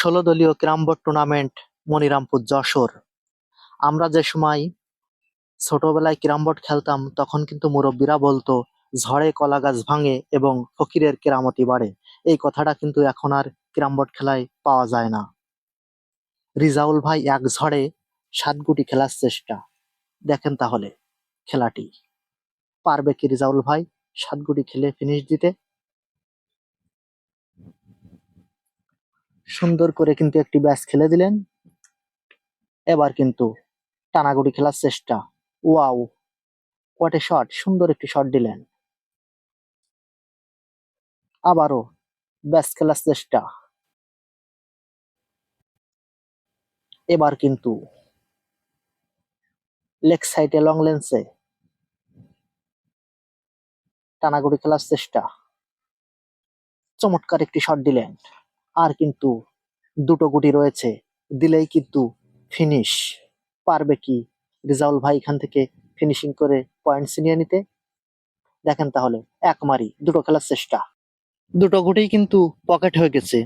১৬ দলীয় carrom board tournament Monirampur Jessore. আমরা যে সময় ছোটবেলায় ক্যারাম বোর্ড খেলতাম তখন কিন্তু মুরব্বীরা বলতো ঝড়ে কলা গাছ ভাঙে এবং ফকিরের কেরামতি বাড়ে। এই কথাটা কিন্তু এখন আর ক্যারাম বোর্ড খেলায় পাওয়া যায় না। রিজাউল ভাই এক ঝড়ে ৭ গুটি খেলার চেষ্টা। দেখেন তাহলে খেলাটি পারবে কি রিজাউল ভাই ৭ গুটি খেলে ফিনিশ দিতে? সুন্দর করে কিন্তু একটি ব্যাচ খেলে দিলেন। এবার কিন্তু টানাগুড়ি খেলার চেষ্টা। Wow, what a shot! সুন্দর একটি শট দিলেন। আবারও ব্যাচ খেলার চেষ্টা। এবার কিন্তু লেগ সাইডে লং লেন্সে টানাগুড়ি খেলার চেষ্টা। চমৎকার একটি শট দিলেন। আর কিন্তু দুটো গুটি রয়েছে, দিলেই কিন্তু ফিনিশ। পারবে কি রিজাউল ভাই এখান থেকে ফিনিশিং করে পয়েন্ট ছিনিয়ে নিতে? দেখেন তাহলে এক মারি দুটো খেলার চেষ্টা। দুটো গুটিই কিন্তু পকেট হয়ে গেছে।